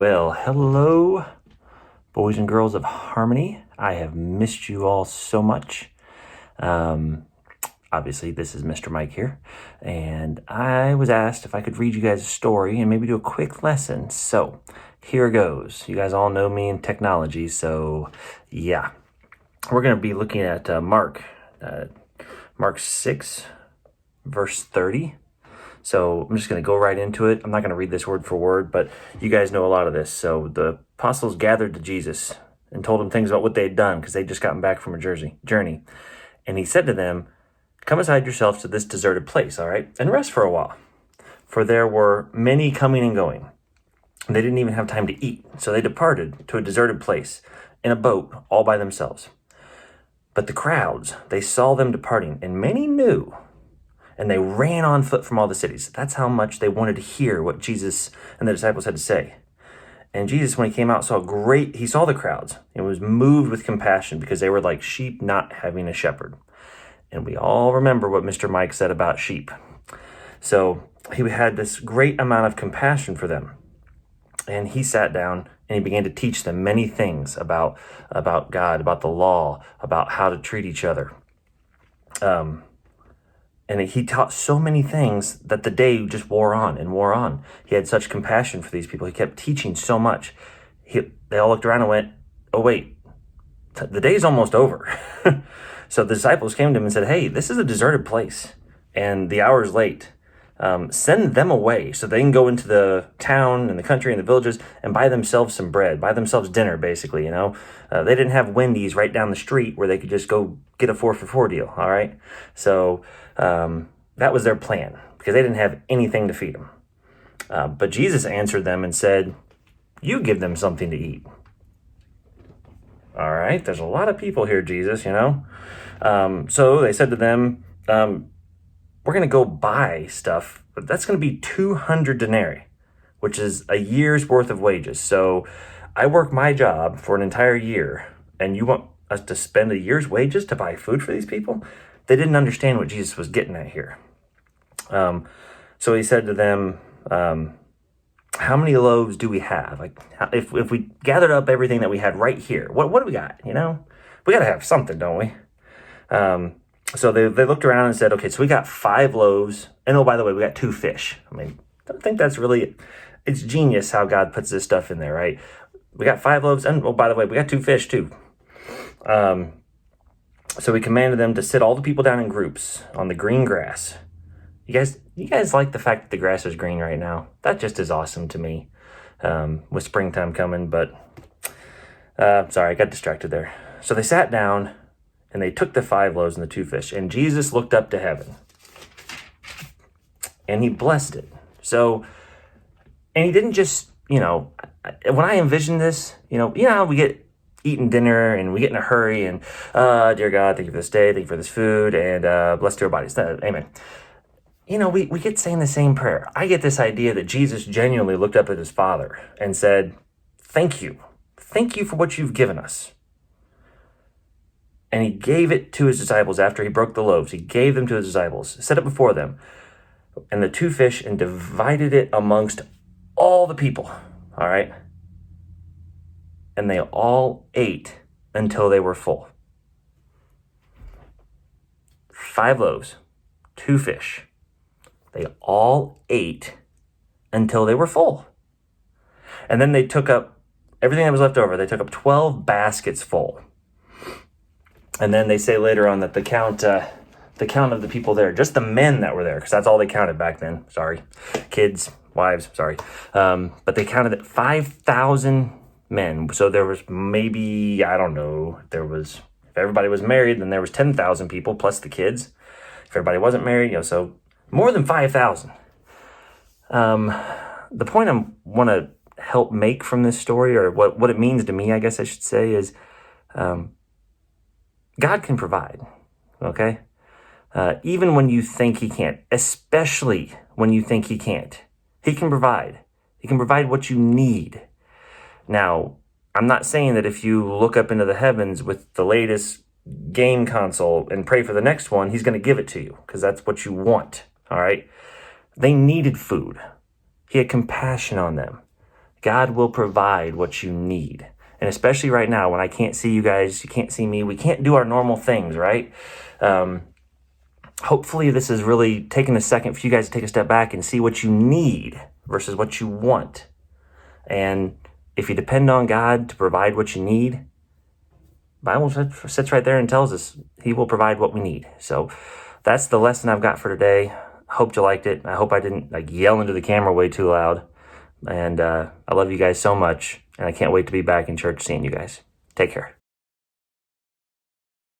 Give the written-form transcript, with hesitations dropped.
Well, hello, boys and girls of Harmony. I have missed you all so much. Um, Obviously, this is Mr. Mike here, and I was asked if I could read you guys a story and maybe do a quick lesson. So, here goes. You guys all know me in technology, so yeah. We're going to be looking at Mark 6, verse 30. So I'm just going to go right into it. I'm not going to read this word for word, but you guys know a lot of this. So the apostles gathered to Jesus and told him things about what they had done because they'd just gotten back from a journey. And he said to them, "Come aside yourselves to this deserted place, all right, and rest for a while." For there were many coming and going. And they didn't even have time to eat. So they departed to a deserted place in a boat all by themselves. But the crowds, they saw them departing, and many knew, and they ran on foot from all the cities. That's how much they wanted to hear what Jesus and the disciples had to say. And Jesus, when he came out, he saw the crowds and was moved with compassion because they were like sheep not having a shepherd. And we all remember what Mr. Mike said about sheep. So he had this great amount of compassion for them. And he sat down and he began to teach them many things about God, about the law, about how to treat each other. And he taught so many things that the day just wore on and wore on. He had such compassion for these people. He kept teaching so much. They all looked around and went, "Oh, wait, the day's almost over." So the disciples came to him and said, "Hey, this is a deserted place and the hour's late. Send them away so they can go into the town and the country and the villages and buy themselves some bread, buy themselves dinner, basically, you know." They didn't have Wendy's right down the street where they could just go get a 4 for $4 deal, all right? So that was their plan because they didn't have anything to feed them. But Jesus answered them and said, "You give them something to eat." All right, there's a lot of people here, Jesus, you know? So they said to them, "We're going to go buy stuff, but that's going to be 200 denarii, which is a year's worth of wages. So I work my job for an entire year, and you want us to spend a year's wages to buy food for these people?" They didn't understand what Jesus was getting at here. So he said to them, "How many loaves do we have? Like, if we gathered up everything that we had right here, what do we got? You know, we got to have something, don't we?" So they looked around and said, "Okay, so we got 5 loaves. And oh, by the way, we got 2 fish." I mean, I don't think that's really, it's genius how God puts this stuff in there, right? We got 5 loaves. And oh, by the way, we got 2 fish too. So he commanded them to sit all the people down in groups on the green grass. You guys like the fact that the grass is green right now? That just is awesome to me, with springtime coming, but sorry, I got distracted there. So they sat down and they took the 5 loaves and the 2 fish, and Jesus looked up to heaven and he blessed it. So, and he didn't just, when I envision this, how we get eating dinner and we get in a hurry and, "Dear God, thank you for this day, thank you for this food, and bless to our bodies." Amen. We get saying the same prayer. I get this idea that Jesus genuinely looked up at his Father and said, "Thank you. Thank you for what you've given us." And he gave it to his disciples after he broke the loaves. He gave them to his disciples, set it before them, and the 2 fish, and divided it amongst all the people. All right? And they all ate until they were full. 5 loaves, 2 fish. They all ate until they were full. And then they took up everything that was left over. They took up 12 baskets full. And then they say later on that the count of the people there, just the men that were there, because that's all they counted back then. Sorry. Kids, wives, sorry. But they counted it 5,000 men. So there was maybe, I don't know, if everybody was married, then there was 10,000 people plus the kids. If everybody wasn't married, so more than 5,000. The point I want to help make from this story, or what it means to me, I guess I should say, is God can provide, okay? Even when you think he can't, especially when you think he can't. He can provide. He can provide what you need. Now, I'm not saying that if you look up into the heavens with the latest game console and pray for the next one, he's going to give it to you, because that's what you want, all right? They needed food. He had compassion on them. God will provide what you need. And especially right now when I can't see you guys, you can't see me, we can't do our normal things, right? Hopefully this is really taking a second for you guys to take a step back and see what you need versus what you want. And if you depend on God to provide what you need, the Bible sits right there and tells us he will provide what we need. So that's the lesson I've got for today. I hope you liked it. I hope I didn't yell into the camera way too loud. And I love you guys so much. And I can't wait to be back in church seeing you guys. Take care.